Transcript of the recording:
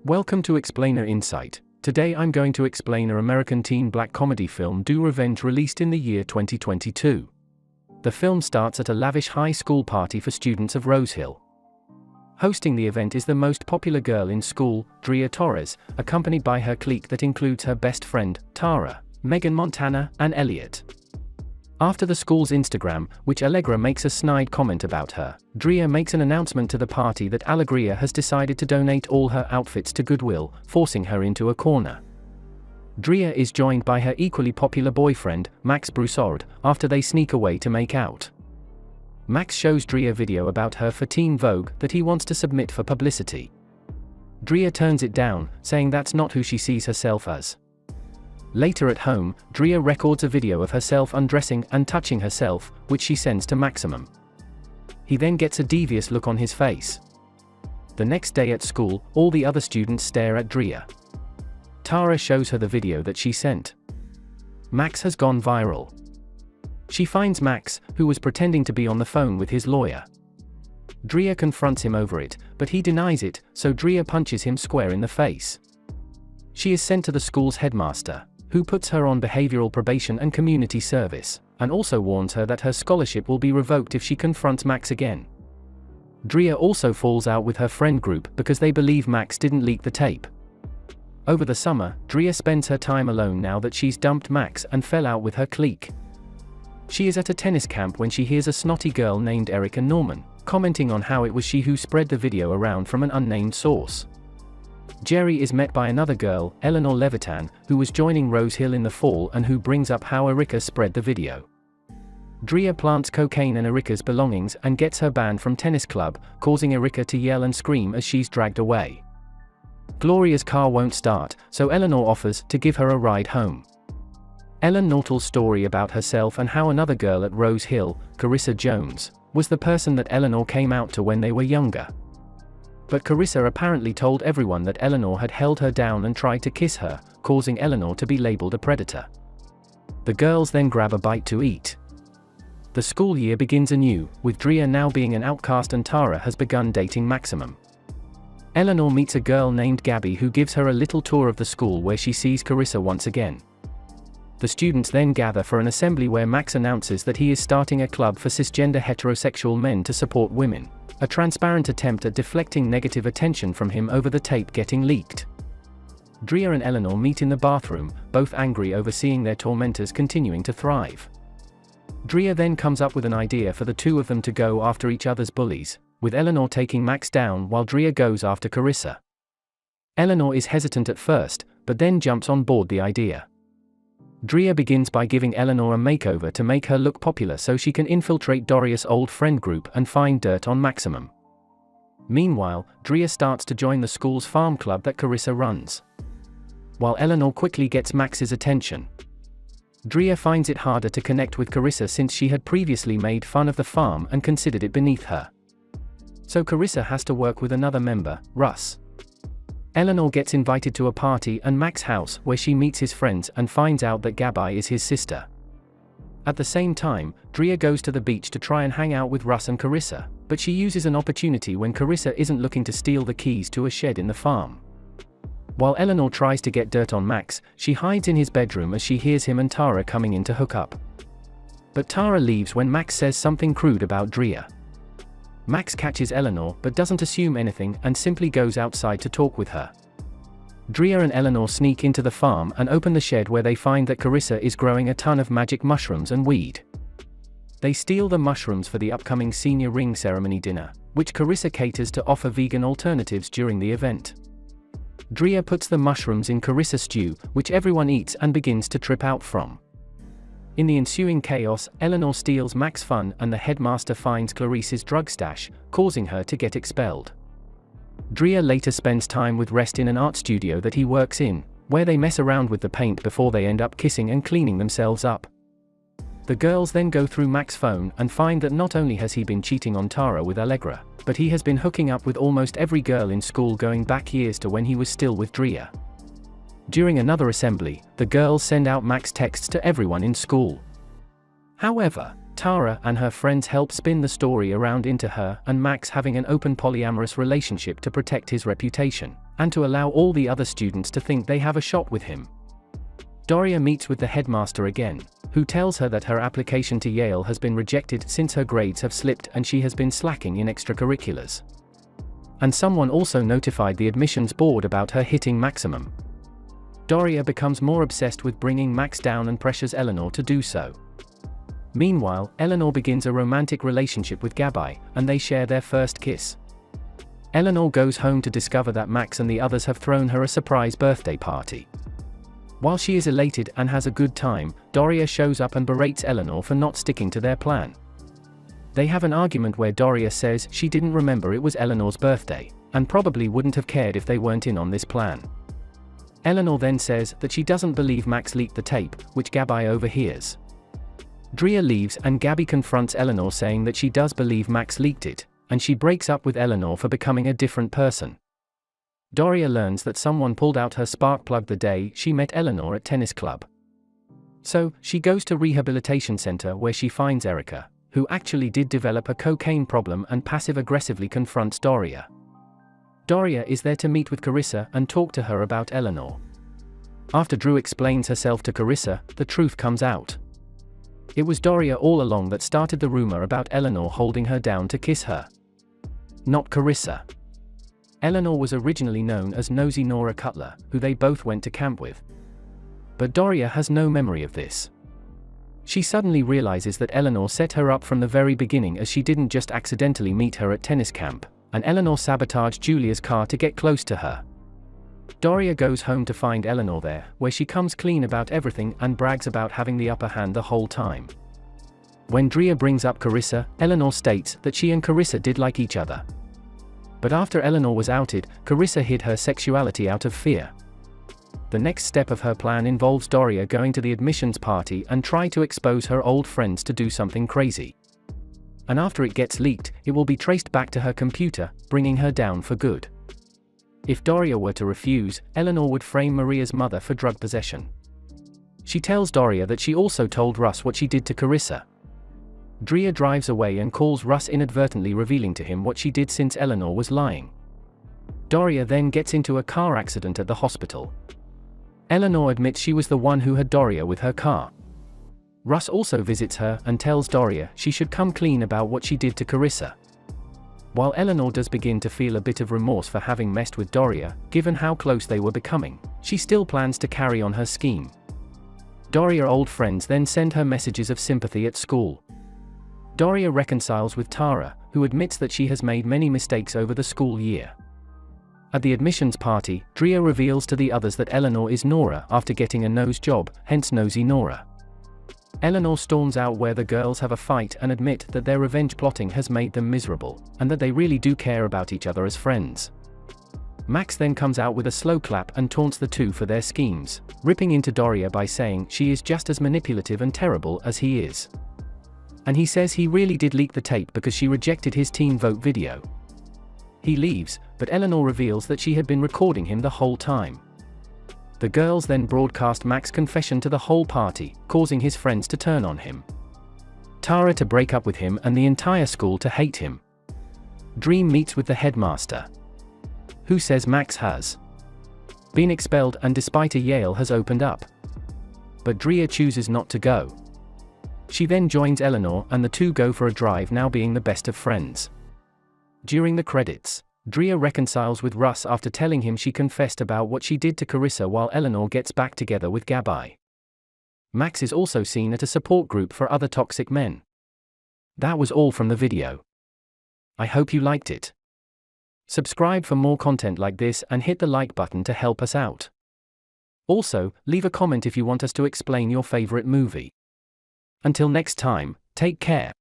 Welcome to Explainer Insight. Today I'm going to explain an American teen black comedy film Do Revenge released in the year 2022. The film starts at a lavish high school party for students of Rose Hill. Hosting the event is the most popular girl in school, Drea Torres, accompanied by her clique that includes her best friend, Tara, Megan Montana, and Elliot. After the school's Instagram, which Allegra makes a snide comment about her, Drea makes an announcement to the party that Allegra has decided to donate all her outfits to Goodwill, forcing her into a corner. Drea is joined by her equally popular boyfriend, Max Broussard, after they sneak away to make out. Max shows Drea a video about her for Teen Vogue that he wants to submit for publicity. Drea turns it down, saying that's not who she sees herself as. Later at home, Drea records a video of herself undressing and touching herself, which she sends to Maximum. He then gets a devious look on his face. The next day at school, all the other students stare at Drea. Tara shows her the video that she sent. Max has gone viral. She finds Max, who was pretending to be on the phone with his lawyer. Drea confronts him over it, but he denies it, so Drea punches him square in the face. She is sent to the school's headmaster, who puts her on behavioral probation and community service, and also warns her that her scholarship will be revoked if she confronts Max again. Drea also falls out with her friend group because they believe Max didn't leak the tape. Over the summer, Drea spends her time alone now that she's dumped Max and fell out with her clique. She is at a tennis camp when she hears a snotty girl named Erica Norman, commenting on how it was she who spread the video around from an unnamed source. Jerry is met by another girl, Eleanor Levitan, who was joining Rose Hill in the fall and who brings up how Erica spread the video. Drea plants cocaine in Erica's belongings and gets her banned from tennis club, causing Erica to yell and scream as she's dragged away. Gloria's car won't start, so Eleanor offers to give her a ride home. Ellen Nortel's story about herself and how another girl at Rose Hill, Carissa Jones, was the person that Eleanor came out to when they were younger. But Carissa apparently told everyone that Eleanor had held her down and tried to kiss her, causing Eleanor to be labeled a predator. The girls then grab a bite to eat. The school year begins anew, with Drea now being an outcast and Tara has begun dating Maximum. Eleanor meets a girl named Gabby who gives her a little tour of the school where she sees Carissa once again. The students then gather for an assembly where Max announces that he is starting a club for cisgender heterosexual men to support women, a transparent attempt at deflecting negative attention from him over the tape getting leaked. Drea and Eleanor meet in the bathroom, both angry over seeing their tormentors continuing to thrive. Drea then comes up with an idea for the two of them to go after each other's bullies, with Eleanor taking Max down while Drea goes after Carissa. Eleanor is hesitant at first, but then jumps on board the idea. Drea begins by giving Eleanor a makeover to make her look popular so she can infiltrate Doria's old friend group and find dirt on Maximum. Meanwhile, Drea starts to join the school's farm club that Carissa runs. While Eleanor quickly gets Max's attention, Drea finds it harder to connect with Carissa since she had previously made fun of the farm and considered it beneath her. So Carissa has to work with another member, Russ. Eleanor gets invited to a party at Max's house where she meets his friends and finds out that Gabby is his sister. At the same time, Drea goes to the beach to try and hang out with Russ and Carissa, but she uses an opportunity when Carissa isn't looking to steal the keys to a shed in the farm. While Eleanor tries to get dirt on Max, she hides in his bedroom as she hears him and Tara coming in to hook up. But Tara leaves when Max says something crude about Drea. Max catches Eleanor but doesn't assume anything and simply goes outside to talk with her. Drea and Eleanor sneak into the farm and open the shed where they find that Carissa is growing a ton of magic mushrooms and weed. They steal the mushrooms for the upcoming senior ring ceremony dinner, which Carissa caters to offer vegan alternatives during the event. Drea puts the mushrooms in Carissa stew, which everyone eats and begins to trip out from. In the ensuing chaos, Eleanor steals Max's fun and the headmaster finds Clarice's drug stash, causing her to get expelled. Drea later spends time with Rest in an art studio that he works in, where they mess around with the paint before they end up kissing and cleaning themselves up. The girls then go through Max's phone and find that not only has he been cheating on Tara with Allegra, but he has been hooking up with almost every girl in school going back years to when he was still with Drea. During another assembly, the girls send out Max texts to everyone in school. However, Tara and her friends help spin the story around into her and Max having an open polyamorous relationship to protect his reputation, and to allow all the other students to think they have a shot with him. Drea meets with the headmaster again, who tells her that her application to Yale has been rejected since her grades have slipped and she has been slacking in extracurriculars. And someone also notified the admissions board about her hitting maximum. Drea becomes more obsessed with bringing Max down and pressures Eleanor to do so. Meanwhile, Eleanor begins a romantic relationship with Gabby, and they share their first kiss. Eleanor goes home to discover that Max and the others have thrown her a surprise birthday party. While she is elated and has a good time, Drea shows up and berates Eleanor for not sticking to their plan. They have an argument where Drea says she didn't remember it was Eleanor's birthday, and probably wouldn't have cared if they weren't in on this plan. Eleanor then says that she doesn't believe Max leaked the tape, which Gabby overhears. Drea leaves and Gabby confronts Eleanor saying that she does believe Max leaked it, and she breaks up with Eleanor for becoming a different person. Drea learns that someone pulled out her spark plug the day she met Eleanor at tennis club. So, she goes to rehabilitation center where she finds Erica, who actually did develop a cocaine problem and passive-aggressively confronts Drea. Drea is there to meet with Carissa and talk to her about Eleanor. After Drew explains herself to Carissa, the truth comes out. It was Drea all along that started the rumor about Eleanor holding her down to kiss her. Not Carissa. Eleanor was originally known as Nosy Nora Cutler, who they both went to camp with. But Drea has no memory of this. She suddenly realizes that Eleanor set her up from the very beginning, as she didn't just accidentally meet her at tennis camp, and Eleanor sabotaged Julia's car to get close to her. Drea goes home to find Eleanor there, where she comes clean about everything and brags about having the upper hand the whole time. When Drea brings up Carissa, Eleanor states that she and Carissa did like each other. But after Eleanor was outed, Carissa hid her sexuality out of fear. The next step of her plan involves Drea going to the admissions party and try to expose her old friends to do something crazy. And after it gets leaked, it will be traced back to her computer, bringing her down for good. If Drea were to refuse, Eleanor would frame Maria's mother for drug possession. She tells Drea that she also told Russ what she did to Carissa. Drea drives away and calls Russ, inadvertently revealing to him what she did since Eleanor was lying. Drea then gets into a car accident at the hospital. Eleanor admits she was the one who had Drea with her car. Russ also visits her and tells Drea she should come clean about what she did to Carissa. While Eleanor does begin to feel a bit of remorse for having messed with Drea, given how close they were becoming, she still plans to carry on her scheme. Drea old friends then send her messages of sympathy at school. Drea reconciles with Tara, who admits that she has made many mistakes over the school year. At the admissions party, Drea reveals to the others that Eleanor is Nora after getting a nose job, hence Nosy Nora. Eleanor storms out where the girls have a fight and admit that their revenge plotting has made them miserable, and that they really do care about each other as friends. Max then comes out with a slow clap and taunts the two for their schemes, ripping into Drea by saying she is just as manipulative and terrible as he is. And he says he really did leak the tape because she rejected his teen vote video. He leaves, but Eleanor reveals that she had been recording him the whole time. The girls then broadcast Max's confession to the whole party, causing his friends to turn on him. Tara to break up with him and the entire school to hate him. Dream meets with the headmaster, who says Max has been expelled and despite a Yale has opened up. But Drea chooses not to go. She then joins Eleanor and the two go for a drive, now being the best of friends. During the credits, Drea reconciles with Russ after telling him she confessed about what she did to Carissa, while Eleanor gets back together with Gabby. Max is also seen at a support group for other toxic men. That was all from the video. I hope you liked it. Subscribe for more content like this and hit the like button to help us out. Also, leave a comment if you want us to explain your favorite movie. Until next time, take care.